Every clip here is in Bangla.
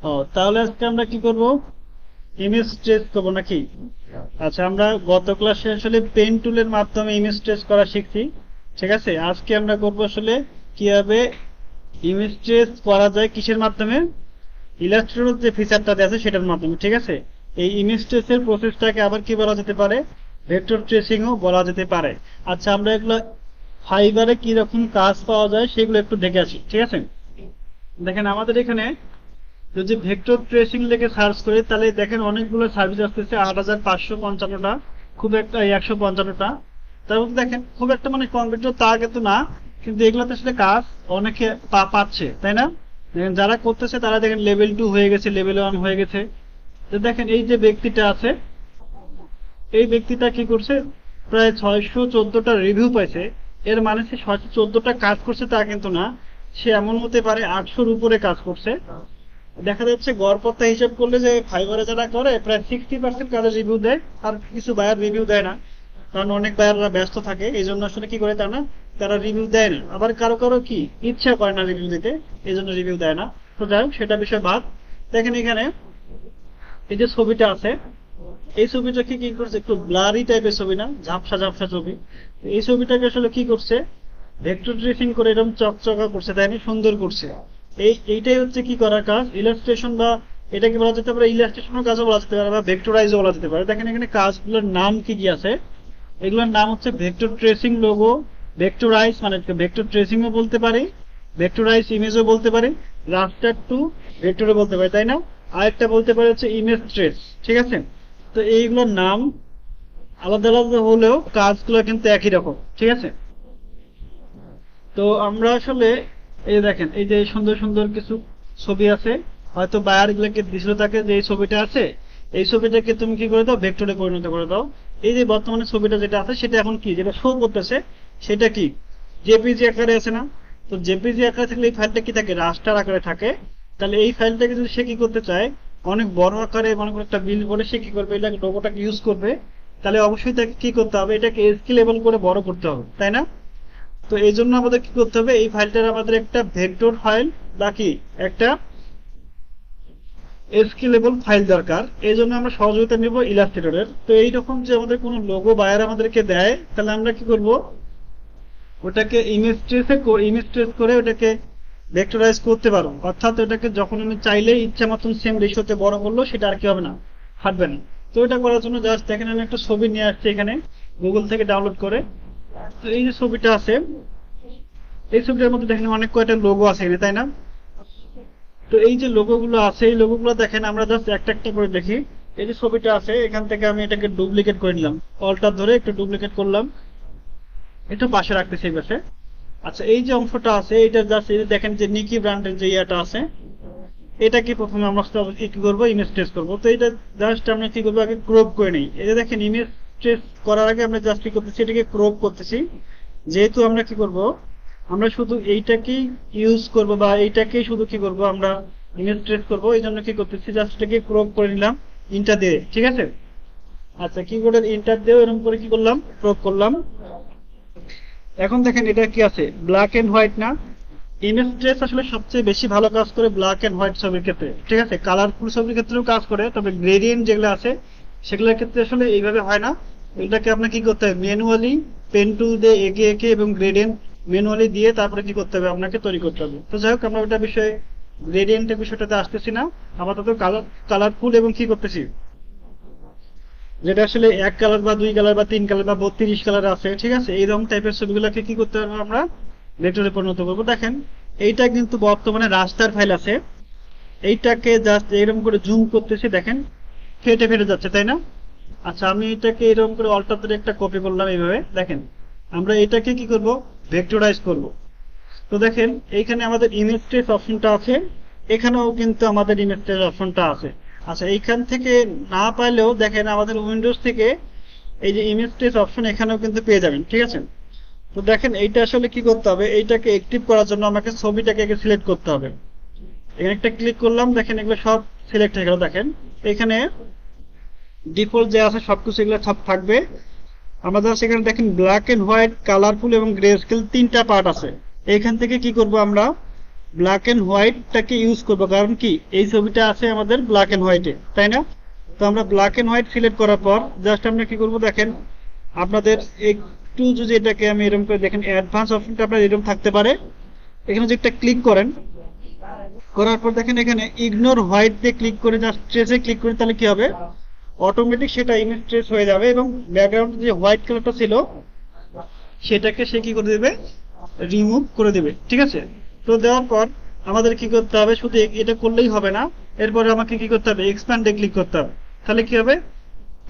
ও তাহলে আজকে আমরা কি করব, ইমেজ ট্রেস করবো নাকি? আচ্ছা, আমরা গত ক্লাসে আসলে পেন টুলের মাধ্যমে ইমেজ ট্রেস করা শিখছি। ঠিক আছে, আজকে আমরা করবো আসলে কিভাবে ইমেজ ট্রেস করা যায় কিসের মাধ্যমে, ইলাস্ট্রেটর যে ফিচারটা আছে সেটার মাধ্যমে। ঠিক আছে, এই ইমেজ ট্রেসের প্রসেসটাকে আবার কি বলা যেতে পারে, ভেক্টর ট্রেসিংও বলা যেতে পারে। আচ্ছা, আমরা এগুলো ফাইবারে কি রকম কাজ পাওয়া যায় সেগুলো একটু দেখে আসি। ঠিক আছে, দেখেন আমাদের এখানে যদি ভেক্টর ট্রেসিং লিখে সার্চ করি তাহলে দেখেন অনেকগুলো সার্ভিস আসতেছে, 8555টা, খুব একটা 155টা। তার মধ্যে দেখেন খুব একটা মানে কম্পিউটার তা কিন্তু না, কিন্তু এগুলোতে আসলে কাজ অনেকে পাচ্ছে, তাই না? দেখেন যারা করতেছে তারা দেখেন লেভেল 2 হয়ে গেছে, লেভেল 1 হয়ে গেছে। তো দেখেন এই যে ব্যক্তিটা আছে, এই ব্যক্তিটা কি করছে, প্রায় 614টা রিভিউ পাইছে। এর মানে সে 614টা কাজ করছে তা কিন্তু না, সে এমন হতে পারে 800-র উপরে কাজ করছে। দেখা যাচ্ছে গড়পড়তা হিসাব করলে যে ফাইবারে যারা করে প্রায় 60% কাজের রিভিউ দেয়, আর কিছু বায়ার রিভিউ দেয় না, কারণ অনেক বায়াররা ব্যস্ত থাকে, এই জন্য আসলে কি করে তা না, তারা রিভিউ দেয় না। আবার কারো কারো কি ইচ্ছা করে না রিভিউ দিতে, এই জন্য রিভিউ দেয় না। তো যাই হোক, সেটা বিষয় বাদ। দেখেন এখানে এই যে ছবিটা আছে, এই ছবিটাকে কি করছে, একটু ব্লারি টাইপের ছবি না, ঝাপসা ঝাপসা ছবি। এই ছবিটাকে আসলে কি করছে, ভেক্টর ট্রেসিং করে এরকম চকচকা করছে, তাই না, সুন্দর করছে। এইটাই হচ্ছে কি করার কাজ, ইলাস্ট্রেশন, বা এটাকে বলা যেতে পারে ইলাস্ট্রেশনের কাজও বলা যেতে পারে, বা ভেক্টরাইজও বলা যেতে পারে। দেখেন এখানে কাজগুলোর নাম কি কি আছে, এগুলোর নাম হচ্ছে ভেক্টর ট্রেসিং লোগো, ভেক্টরাইজ মানে ভেক্টর ট্রেসিংও বলতে পারি, ভেক্টরাইজ ইমেজও বলতে পারি, রাস্টার টু ভেক্টরও বলতে পারি, তাই না? আরেকটা বলতে পারি হচ্ছে ইমেজ ট্রেস। ঠিক আছে, তো এইগুলোর নাম আলাদা আলাদা হলেও কাজগুলো কিন্তু একই রকম। ঠিক আছে, তো আমরা আসলে এই দেখেন এই যে সুন্দর সুন্দর কিছু ছবি আছে, হয়তো বায়ার গুলোকে দিছিল তাকে যে এই ছবিটা আছে, এই ছবিটাকে তুমি কি করে দাও, ভেক্টরে পরিণত করে দাও। এই যে বর্তমানে ছবিটা যেটা আছে সেটা এখন কি, যেটা শো করতেছে সেটা কি জেপিজি আকারে আছে না? তো জেপিজি আকারে থাকলে এই ফাইলটা কি থাকে, রাস্টার আকারে থাকে। তাহলে এই ফাইলটাকে যদি সে কি করতে চায়, অনেক বড় আকারে মনে করে একটা বিল বলে সে কি করবে, এটাকে লোগোটাকে ইউজ করবে, তাহলে অবশ্যই তাকে কি করতে হবে, এটাকে স্কেলেবল করে বড় করতে হবে, তাই না? তো এই জন্য আমাদের কি করতে হবে, এই ফাইলটার আমাদের একটা ভেক্টর ফাইল বা কি একটা স্কেলেবল ফাইল দরকার। এই জন্য আমরা সহযোগিতা নিব ইলাস্ট্রেটরের। তো এইরকম যে আমাদের কোনো লোগো বায়ার আমাদেরকে দেয়, তাহলে আমরা কি করব, ওটাকে ইমেজ ট্রেস করে ওটাকে ভেক্টরাইজ করতে পারবো। অর্থাৎ ওটাকে যখন আমি চাইলে ইচ্ছা মতন সেম রেশিওতে বড় করলো, সেটা আর কি হবে না, ফাটবে না। তো এটা করার জন্য জাস্ট দেখেন আমি একটা ছবি নিয়ে আসছি এখানে গুগল থেকে ডাউনলোড করে। তো এই যে ছবিটা আছে, এই ছবিটার মধ্যে দেখেন অনেক কয়টা লোগো আছে এখানে, তাই না? তো এই যে লোগো গুলো আছে, এই লোগো গুলো দেখেন আমরা জাস্ট একটা একটা করে দেখি। এই যে ছবিটা আছে, এখান থেকে আমি এটাকে ডুপ্লিকেট করে নিলাম, অল্টার ধরে একটু ডুপ্লিকেট করলাম, একটু পাশে রাখতেছি এই পাশে। আচ্ছা, এই যে অংশটা আছে এটা জাস্ট এই দেখেন যে নিকি ব্র্যান্ডের যে ইয়াটা আছে, এটাকে প্রথমে আমরা কি করবো, ইমেজ ট্রেস করবো। তো এটা জাস্ট আমরা কি করবো, আগে ক্রপ করে নিই। এই যে দেখেন ইমেজ ট্রেস করার আগে আমরা জাস্ট কি করতেছি, এটাকে ক্রপ করতেছি। যেহেতু আমরা কি করব, আমরা শুধু এইটাকেই ইউজ করব বা এইটাকেই শুধু কি করব, আমরা ইমেজ ট্রেস করবো, এই জন্য কি করতেছি, জাস্ট এটাকে ক্রপ করে নিলাম ইন্টার দিয়ে। ঠিক আছে, আচ্ছা কিবোর্ডের ইন্টার দিয়ে এরকম করে কি করলাম, ক্রপ করলাম। এখন দেখেন এটা কি আছে, ব্ল্যাক এন্ড হোয়াইট না? ইমেজ ট্রেস আসলে সবচেয়ে বেশি ভালো কাজ করে ব্ল্যাক এন্ড হোয়াইট ছবির ক্ষেত্রে। ঠিক আছে, কালারফুল ছবির ক্ষেত্রেও কাজ করে, তবে গ্রেডিয়েন্ট যেগুলো আছে সেগুলোর ক্ষেত্রে আসলে এইভাবে হয় না। এটাকে আপনার কি করতে হবে, ম্যানুয়ালি পেন টুল দিয়ে এঁকে এঁকে এবং গ্রেডিয়েন্ট ম্যানুয়ালি দিয়ে তারপরে কি করতে হবে, আপনাকে তৈরি করতে হবে। তো যাই হোক, আমরা ওটা বিষয়ে গ্রেডিয়েন্টের বিষয়টাতে আসতেছি না, আপাতত কালারফুল এবং কি করতেছি, যেটা আসলে এক কালার বা দুই কালার বা তিন কালার বা 32 কালার আছে। ঠিক আছে, এইরকম টাইপের ছবিগুলোকে কি করতে পারবো, আমরা ভেক্টরে পরিণত করবো। দেখেন এইটা কিন্তু বর্তমানে রাস্টার ফাইল আছে, এইটাকে জাস্ট এরকম করে জুম করতেছি, দেখেন ফেটে ফেটে যাচ্ছে, তাই না? আচ্ছা, আমি এটাকে এরকম করে অল্টার ধরে একটা কপি করলাম এইভাবে। দেখেন আমরা এটাকে কি করব, ভেক্টরাইজ করব। তো দেখেন এইখানে আমাদের ইমেজ ট্রেস অপশনটা আছে, এখানেও কিন্তু আমাদের ইমেজ ট্রেস অপশনটা আছে। আচ্ছা, এইখান থেকে না পাইলেও দেখেন আমাদের উইন্ডোজ থেকে এই যে ইমেজ ট্রেস অপশন এখানেও কিন্তু পেয়ে যাবেন। ঠিক আছে, তো দেখেন এইটা আসলে কি করতে হবে, এইটাকে অ্যাক্টিভ করার জন্য আমাকে ছবিটাকে আগে সিলেক্ট করতে হবে। এখানে একটা ক্লিক করলাম, দেখেন এগুলো সব সিলেক্ট হয়ে গেল। দেখেন এখানে ডিফল্ট যে আছে সবকিছু এগুলো সব থাকবে। আমাদের সেখানে দেখেন ব্ল্যাক এন্ড হোয়াইট, কালারফুল এবং গ্রে স্কেল তিনটা পার্ট আছে। এইখান থেকে কি করব, আমরা ব্ল্যাক এন্ড হোয়াইটটাকে ইউজ করবো, কারণ কি এই ছবিটা আছে আমাদের ব্ল্যাক এন্ড হোয়াইটে, তাই না? তো আমরা ব্ল্যাক এন্ড হোয়াইট সিলেক্ট করার পর জাস্ট আমরা কি করবো দেখেন, আপনাদের একটু যদি এটাকে আমি এরকম করে দেখেন, অ্যাডভান্স অপশনটা আপনার এরকম থাকতে পারে। এখানে যদি একটা ক্লিক করেন, করার পর দেখেন এখানে ইগনোর হোয়াইট দিয়ে ক্লিক করে জাস্ট ট্রেসে ক্লিক করে, তাহলে কি হবে, অটোমেটিক সেটা ইমেজ ট্রেস হয়ে যাবে এবং ব্যাকগ্রাউন্ডে যে হোয়াইট কালারটা ছিল সেটাকে সে কি করে দেবে, রিমুভ করে দেবে। ঠিক আছে, তো দেওয়ার পর আমাদের কি করতে হবে, শুধু এটা করলেই হবে না, এরপরে আমাকে কি করতে হবে, এক্সপ্যান্ডে ক্লিক করতে হবে। তাহলে কি হবে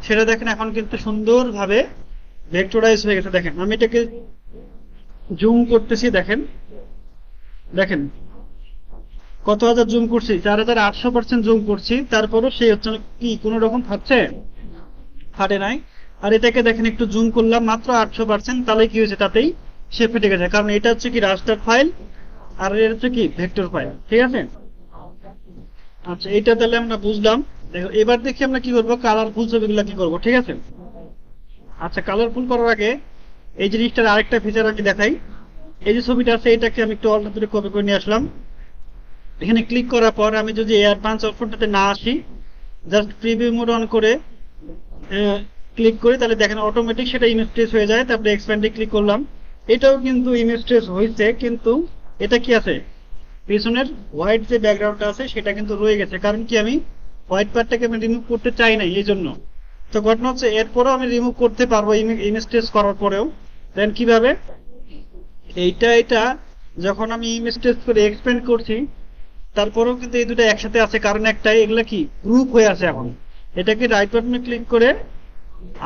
সেটা দেখেন, এখন কিন্তু সুন্দরভাবে ভেক্টরাইজ হয়ে গেছে। দেখেন আমি এটাকে জুম করতেছি, দেখেন দেখেন কত হাজার জুম করছি, 4800% জুম করছি, তারপরও সে হচ্ছে কি কোনো রকম ফাটে নাই। আর এটাকে দেখেন একটু জুম করলাম মাত্র 800%, তাহলে কি হয়েছে, তাতেই সে ফেটে গেছে, কারণ এটা হচ্ছে কি রাস্টার ফাইল আর এটা হচ্ছে কি ভেক্টর ফাইল। ঠিক আছে, আচ্ছা এটা তাহলে আমরা বুঝলাম। দেখো এবার দেখি আমরা কি করবো, কালারফুল ছবিগুলো কি করবো। ঠিক আছে, আচ্ছা কালারফুল করার আগে এই জিনিসটার আরেকটা ফিচার আমি দেখাই। এই যে ছবিটা আছে এটাকে আমি একটু অল্প করে কপি করে নিয়ে আসলাম। এখানে ক্লিক করার পর আমি যদি অ্যাডভান্স অপশনটাতে না আসি, জাস্ট প্রিভিউ মোড অন করে ক্লিক করি, তাহলে দেখেন অটোমেটিক সেটা ইমেজ ট্রেস হয়ে যায়। তারপরে এক্সপ্যান্ডে ক্লিক করলাম, এটাও কিন্তু ইমেজ ট্রেস হয়েছে, কিন্তু এটা কি আছে, পিছনের হোয়াইট যে ব্যাকগ্রাউন্ডটা আছে সেটা কিন্তু রয়ে গেছে, কারণ কি আমি হোয়াইট পার্টটাকে আমি রিমুভ করতে চাই না এই জন্য। তো ঘটনা হচ্ছে এরপরেও আমি রিমুভ করতে পারবো ইমেজ ট্রেস করার পরেও। দেন কিভাবে, এটা যখন আমি ইমেজ ট্রেস করে এক্সপ্যান্ড করছি তারপরেও কিন্তু এই দুটো একসাথে আছে, কারণ একটাই এগুলা কি গ্রুপ হয়ে আছে। এখন এটাকে রাইট বাটনে ক্লিক করে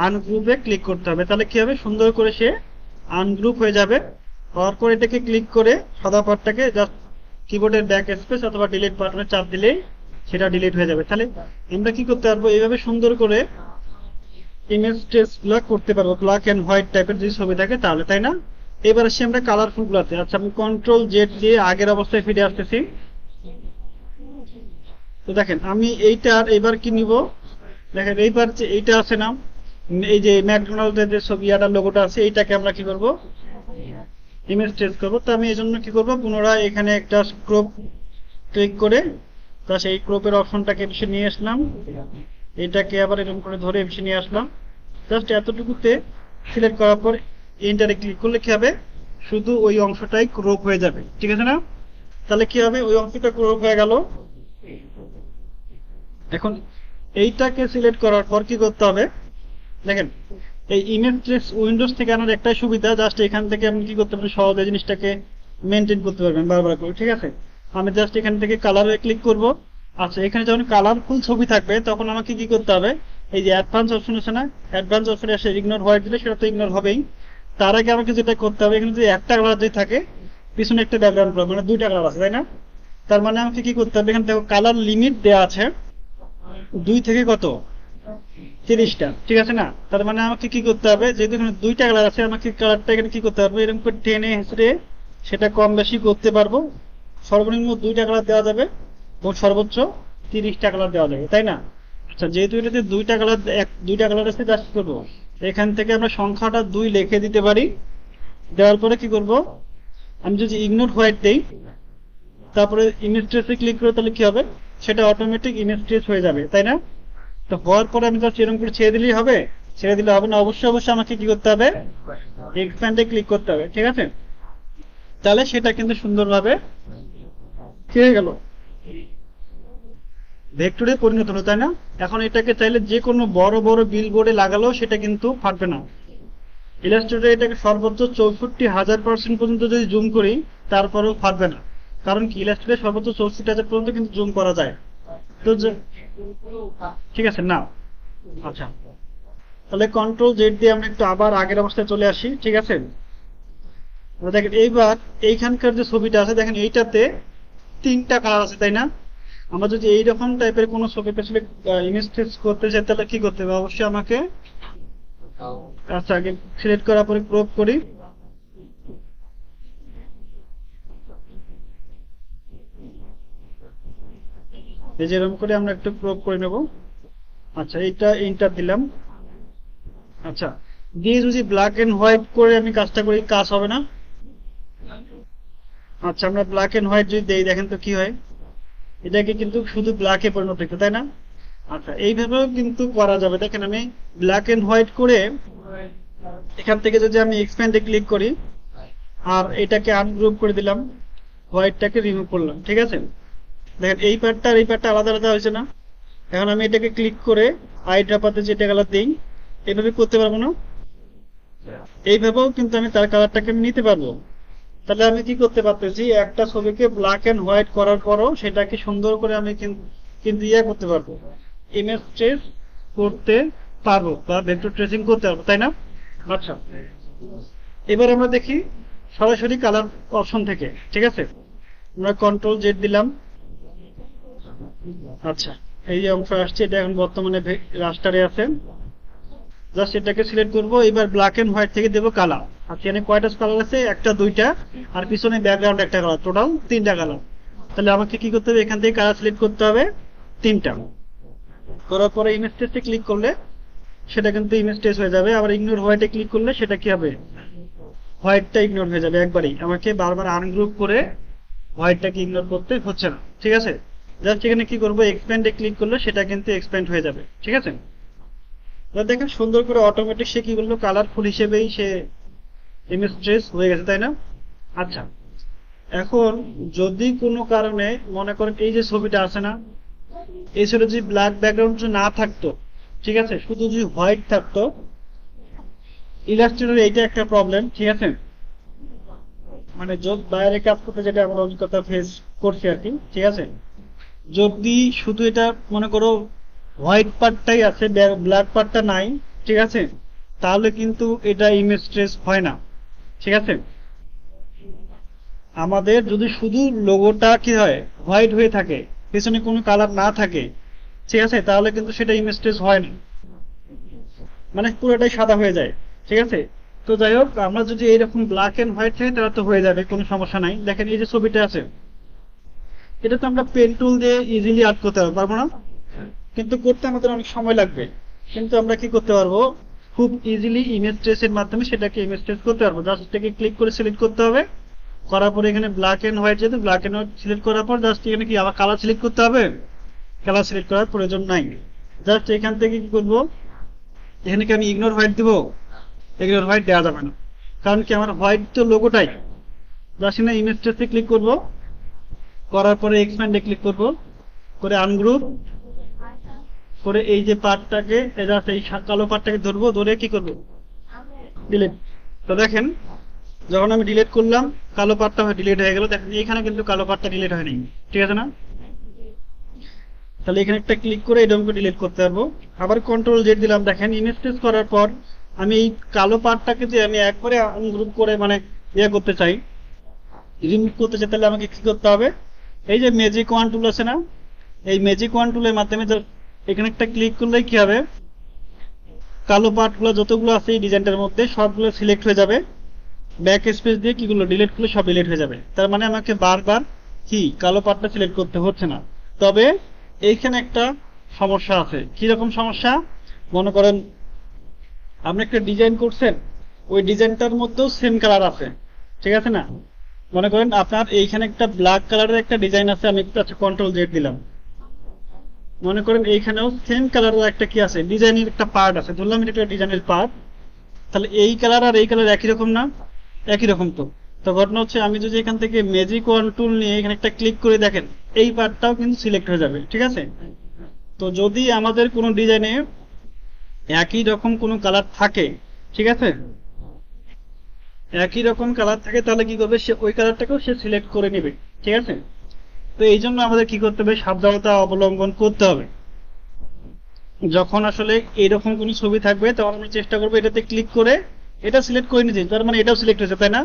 আনগ্রুপে ক্লিক করতে হবে, তাহলে কি হবে, সুন্দর করে সে আনগ্রুপ হয়ে যাবে। হওয়ার পর এটাকে ক্লিক করে সাদা পার্টটাকে জাস্ট কিবোর্ডের ব্যাক স্পেস অথবা ডিলিট বাটনে চাপ দিলেই সেটা ডিলিট হয়ে যাবে। তাহলে আমরা কি করতে পারবো, এইভাবে সুন্দর করে ইমেজ ট্রেস গুলা করতে পারবো ব্ল্যাক এন্ড হোয়াইট টাইপের যদি ছবি থাকে তাহলে, তাই না? এবার আসি আমরা কালারফুল গুলাতে। আচ্ছা আমি কন্ট্রোল জেড দিয়ে আগের অবস্থায় ফিরে আসতেছি। তো দেখেন আমি এইটার এবার কি নিব, দেখেন এইবার যে এইটা আছে না, এই যে ম্যাকডোনাল্ডের যে ছবি আর লোগোটা আছে, এইটাকে আমরা কি করব, ইমেজ ট্রেস করব। তো আমি এই জন্য কি করব, পুনরায় এখানে একটা ক্রপ ক্লিক করে তা সেই ক্রপের অপশনটাকে এসে নিয়ে আসলাম, এটাকে আবার এরকম করে ধরে এসে নিয়ে আসলাম। জাস্ট এতটুকুতে সিলেক্ট করার পর এন্টারে ক্লিক করলে কি হবে, শুধু ওই অংশটাই ক্রপ হয়ে যাবে। ঠিক আছে না? তাহলে কি হবে, ওই অংশটা ক্রপ হয়ে গেল। এখন এইটাকে সিলেক্ট করার পর কি করতে হবে, দেখেন এই ইমেজ ট্রেস উইন্ডোজ থেকে আনার একটাই সুবিধা, জাস্ট এখান থেকে আপনি কি করতে পারেন, সহজে জিনিসটাকে মেনটেন করতে পারবেন বারবার করে। ঠিক আছে, আমি জাস্ট এখান থেকে কালারে ক্লিক করব। আচ্ছা এখানে যখন কালারফুল ছবি থাকবে তখন আমাকে কি করতে হবে, এই যে অ্যাডভান্স অপশন আছে না, অ্যাডভান্স অপশনে এসে ইগনোর হোয়াইট দিলে সেটা তো ইগনোর হবেই। তার আগে আমাকে যেটা করতে হবে, এখানে যদি একটা কালার যদি থাকে পিছনে একটা ব্যাকগ্রাউন্ড মানে দুইটা কালার আছে, তাই না? তার মানে আমাকে কি করতে হবে, এখানে দেখো কালার লিমিট দেওয়া আছে 2 থেকে কত 30টা। ঠিক আছে না? তার মানে আমাকে কি করতে হবে, যেহেতু এখানে দুইটা কালার আছে, আমাকে কালারটা এখানে কি করতে পারবো, এরকম করে টেনে হেঁচড়ে সেটা কম বেশি করতে পারবো। সর্বনিম্ন 2টা কালার দেওয়া যাবে এবং সর্বোচ্চ 30টা কালার দেওয়া যাবে, তাই না? আচ্ছা যেহেতু এটাতে দুইটা কালার আছে, জাস্ট করবো এখান থেকে আমরা সংখ্যাটা 2 লিখে দিতে পারি। দেওয়ার পরে কি করব, আমি যদি ইগনোর হোয়াইট দেই তারপরে ইমেজ ট্রেসে ক্লিক করে, তাহলে কি হবে, সেটা অটোমেটিক ইমেজ ট্রেস হয়ে যাবে, তাই না? তো হওয়ার পরে আমি জাস্ট এরকম করে ছেড়ে দিলেই হবে, ছেড়ে দিলে হবে না, অবশ্যই আমাকে কি করতে হবে, এক্সপ্যান্ডে ক্লিক করতে হবে। ঠিক আছে, তাহলে সেটা কিন্তু সুন্দরভাবে হয়ে গেল, ভেক্টরে পরিণত হলো, তাই না? এখন এটাকে চাইলে যে কোনো বড় বড় বিলবোর্ডে লাগালেও সেটা কিন্তু ফাটবে না। ইলাস্ট্রেটরে এটাকে সর্বোচ্চ 64,000% পর্যন্ত যদি জুম করি তারপরেও ফাটবে না, কারণ কি ইলাস্ট্রেটরে সর্বোচ্চ 64,000 পর্যন্ত কিন্তু জুম করা যায়। তো ঠিক আছে না? আচ্ছা তাহলে কন্ট্রোল জেড দিয়ে আমরা একটু আবার আগের অবস্থায় চলে আসি। ঠিক আছে, দেখেন এইবার এইখানকার যে ছবিটা আছে, দেখেন এইটাতে 3টা কালার আছে, তাই না? আমরা যদি এইরকম টাইপের কোনো ছবি পেছনে ইমেজ ট্রেস করতে চাই তাহলে কি করতে হবে, অবশ্যই আমাকে আচ্ছা আগে সিলেক্ট করার পরে ক্রপ করি, এই যে এরকম করে আমরা একটু ক্রপ করে নেব। আচ্ছা এইটা এন্টার দিলাম। আচ্ছা দিয়ে যদি ব্ল্যাক এন্ড হোয়াইট করে আমি কাজটা করি, কাজ হবে না। আচ্ছা, আমরা ব্ল্যাক এন্ড হোয়াইট যদি দেই দেখেন তো কি হয়, এটাকে কিন্তু শুধু ব্ল্যাকে পরিণত হচ্ছে, তাই না? আচ্ছা, এইভাবেও কিন্তু করা যাবে। দেখেন আমি ব্ল্যাক এন্ড হোয়াইট করে এখান থেকে যদি আমি এক্সপ্যান্ডে ক্লিক করি আর এটাকে আনগ্রুপ করে দিলাম, হোয়াইটটাকে রিমুভ করলাম, ঠিক আছে? দেখেন এই পার্টটা আর এই পার্টটা আলাদা আলাদা হয়েছে না? এখন আমি এটাকে ক্লিক করে আই ড্রপাতে যেটা কালার দিই, এইভাবে করতে পারবো না? এইভাবেও কিন্তু আমি তার কালারটাকে নিতে পারবো। তাহলে আমি কি করতে পারতেছি, একটা ছবিকে ব্ল্যাক এন্ড হোয়াইট করার পরও সেটাকে সুন্দর করে আমি কিন্তু ইয়ে করতে পারবো, ইমেজ ট্রেস করতে পারবো বা ভেক্টর ট্রেসিং করতে পারবো, তাই না? আচ্ছা, এবার আমরা দেখি সরাসরি কালার অপশন থেকে, ঠিক আছে? আমরা কন্ট্রোল জেড দিলাম। আচ্ছা, এই যে অংশ আসছে এটা এখন বর্তমানে রাস্টারে আছে, জাস্ট এটাকে সিলেক্ট করবো। এবার ব্ল্যাক এন্ড হোয়াইট থেকে দেবো কালার। আচ্ছা, এখানে কয়টা কালার আছে? একটা, দুইটা, আর পিছনে ব্যাকগ্রাউন্ড একটা কালার, টোটাল তিনটা কালার। তাহলে আমাকে কি করতে হবে, এখান থেকে কালার সিলেক্ট করতে হবে তিনটা। করার পরে ইমেজ টেস্টে ক্লিক করলে সেটা কিন্তু ইমেজ টেস্ট হয়ে যাবে। আবার ইগনোর হোয়াইটে ক্লিক করলে সেটা কি হবে, হোয়াইটটা ইগনোর হয়ে যাবে একবারেই। আমাকে বারবার আনগ্রুপ করে হোয়াইটটাকে ইগনোর করতে হচ্ছে না, ঠিক আছে? জাস্ট এখানে কি করবো, এক্সপ্যান্ডে ক্লিক করলে সেটা কিন্তু এক্সপ্যান্ড হয়ে যাবে, ঠিক আছে? দেখেন সুন্দর করে অটোমেটিক সে কি করলো, কালারফুল হিসেবেই সে ইমেজ ট্রেস হয়ে গেছে, তাই না? আচ্ছা, এখন যদি কোনো কারণে মনে করেন এই যে ছবিটা আছে না, এই ছিল যদি ব্ল্যাক ব্যাকগ্রাউন্ড না থাকতো, ঠিক আছে, শুধু যদি হোয়াইট থাকতো, ইলাস্ট্রেটর এইটা একটা প্রবলেম, ঠিক আছে? মানে বাইরে কাজ করতে যেটা আমরা অভিজ্ঞতা ফেস করছি আর কি, ঠিক আছে? যদি শুধু এটা মনে করো হোয়াইট পার্টটাই আছে, ব্ল্যাক পার্টটা নাই, ঠিক আছে, তাহলে কিন্তু এটা ইমেজ ট্রেস হয় না, ঠিক আছে? আমাদের যদি শুধু লোগোটা কি হয়, হোয়াইট হয়ে থাকে, পেছনে কোনো কালার না থাকে, ঠিক আছে, তাহলে কিন্তু সেটা ইমেজ ট্রেস হয় না, মানে পুরোটাই সাদা হয়ে যায়, ঠিক আছে? তো যাই হোক, আমরা যদি এইরকম ব্ল্যাক এন্ড হোয়াইট থাকে তাহলে তো হয়ে যাবে, কোনো সমস্যা নাই। দেখেন এই যে ছবিটা আছে, এটা তো আমরা পেন টুল দিয়ে ইজিলি আর্ট করতে পারবো না? কিন্তু করতে আমাদের অনেক সময় লাগবে। কিন্তু আমরা কি করতে পারবো, খুব ইজিলি ইমেজ ট্রেসের মাধ্যমে সেটাকে ইমেজ ট্রেস করতে পারবো। জাস্ট এটাকে ক্লিক করে সিলেক্ট করতে হবে, করার পরে এখানে ব্ল্যাক এন্ড হোয়াইট, যেহেতু ব্ল্যাক এন্ড হোয়াইট সিলেক্ট করার পর জাস্ট এখানে কি আবার কালার সিলেক্ট করতে হবে? কালার সিলেক্ট করার প্রয়োজন নাই। জাস্ট এখান থেকে কি করবো, এখানে কি আমি ইগনোর হোয়াইট দিব? ইগনোর হোয়াইট দেওয়া যাবে না, কারণ কি আমার হোয়াইট তো লোগোটাই। জাস্ট এখানে ইমেজ ট্রেসে ক্লিক করবো, করার পরে এক্সপ্যান্ডে ক্লিক করবো, করে আনগ্রুপ করে এই যে পার্টটাকে, জাস্ট এই কালো পার্টটাকে ধরবো, ধরে কি করবো, ডিলিট। তো দেখেন যখন আমি ডিলিট করলাম কালো পার্টটা ডিলিট হয়ে গেল। দেখেন এখানে কিন্তু কালো পার্টটা ডিলিট হয়নি, ঠিক আছে না? তাহলে এখানে একটা ক্লিক করে এরকম ডিলিট করতে পারবো। আবার কন্ট্রোল জেড দিলাম। দেখেন ইমেজ ট্রেস করার পর আমি এই কালো পার্টটাকে যে আমি একবারে আনগ্রুপ করে মানে ইয়ে করতে চাই, রিমুভ করতে চাই, তাহলে আমাকে কি করতে হবে, এই যে ম্যাজিক ওয়ান টুল আছে না, এই ম্যাজিক ওয়ান টুলের মাধ্যমে এখানে একটা ক্লিক করলেই কি হবে, কালো পার্টগুলো যতগুলো আছে এই ডিজাইনটার মধ্যে সবগুলো সিলেক্ট হয়ে যাবে। ব্যাক স্পেস দিয়ে কিগুলো ডিলিট করলে সব ডিলিট হয়ে যাবে। তার মানে আমাকে বারবার কি কালো পার্টটা সিলেক্ট করতে হচ্ছে না। তবে এইখানে একটা সমস্যা আছে। কি রকম সমস্যা? মনে করেন আপনি একটা ডিজাইন করছেন, ওই ডিজাইনটার মধ্যেও সেম কালার আছে, ঠিক আছে না? মনে করেন আপনার এইখানে একটা ব্ল্যাক কালারের একটা ডিজাইন আছে, আমি একটা কন্ট্রোল জেড দিলাম। মনে করেন এইখানেও সেম কালারের একটা কি আছে, ডিজাইনের একটা পার্ট আছে, ধরলাম এটা একটা ডিজাইনের পার্ট। তাহলে এই কালার আর এই কালার একই রকম না? একই রকম। তো ঘটনা হচ্ছে আমি যদি এখান থেকে ম্যাজিক ওয়ান টুল নিয়ে এখানে একটা ক্লিক করে দেখেন, এই পার্টটাও কিন্তু সিলেক্ট হয়ে যাবে, ঠিক আছে? তো যদি আমাদের কোনো ডিজাইনে একই রকম কোনো কালার থাকে, ঠিক আছে, একই রকম কালার থাকে, তাহলে কি করবে, সে ওই কালারটাকেও সে সিলেক্ট করে নেবে, ঠিক আছে? তো এই জন্য আমাদের কি করতে হবে, সাবধানতা অবলম্বন করতে হবে। যখন আসলে এইরকম কোনো ছবি থাকবে তখন আমরা চেষ্টা করবো এটাতে ক্লিক করে এটা সিলেক্ট করে নিতে, তার মানে এটাও সিলেক্ট হয়েছে, তাই না?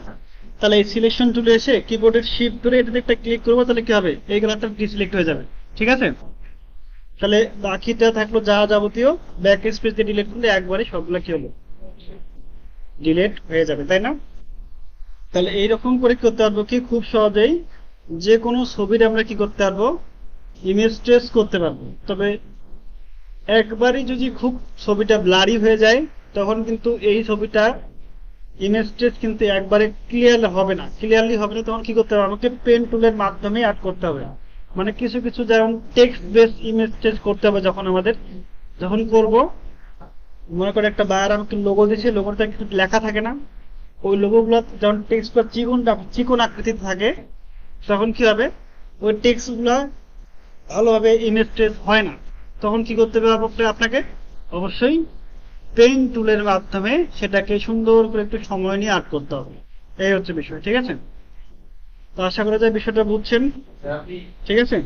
তাহলে এই সিলেকশন টুলে এসে কিবোর্ডের শিফট ধরে এটাতে একটা ক্লিক করবো, তাহলে কি হবে, এই কালারটা ডিসিলেক্ট হয়ে যাবে, ঠিক আছে? তাহলে বাকিটা থাকলো যা যাবতীয়, ব্যাক স্পেস দিয়ে ডিলিট করলে একবারে সবগুলো কি হলো, ডিলিট হয়ে যাবে, তাই না? তাহলে এইরকম করে করতে পারবো কি, খুব সহজেই যে কোনো ছবির আমরা কি করতে পারবো, ইমেজ ট্রেস করতে পারবো। তবে একবারই যদি খুব ছবিটা ব্লারি হয়ে যায় তখন কিন্তু এই ছবিটা ইমেজ ট্রেস কিন্তু একবারে ক্লিয়ারলি হবে না, তখন কি করতে হবে, আমাকে পেন টুলের মাধ্যমে অ্যাড করতে হবে। মানে কিছু কিছু যেমন টেক্সট বেস ইমেজ ট্রেস করতে হবে, যখন করব, মনে করে একটা বায়ার আমাকে লোগো দিয়েছে, লোগোটা কিছু লেখা থাকে না, ওই লোগোগুলো যখন টেক্সট বা চিকন আকৃতিতে থাকে, তখন কি হবে, ওই টেক্সট গুলা ভালোভাবে ইমেজ ট্রেস হয় না। তখন কি করতে হবে আপনাকে, অবশ্যই পেন টুলের মাধ্যমে সেটাকে সুন্দর করে একটু সময় নিয়ে আর্ট করতে হবে। এই হচ্ছে বিষয়, ঠিক আছে? তো আশা করা যায় বিষয়টা বুঝছেন, ঠিক আছে?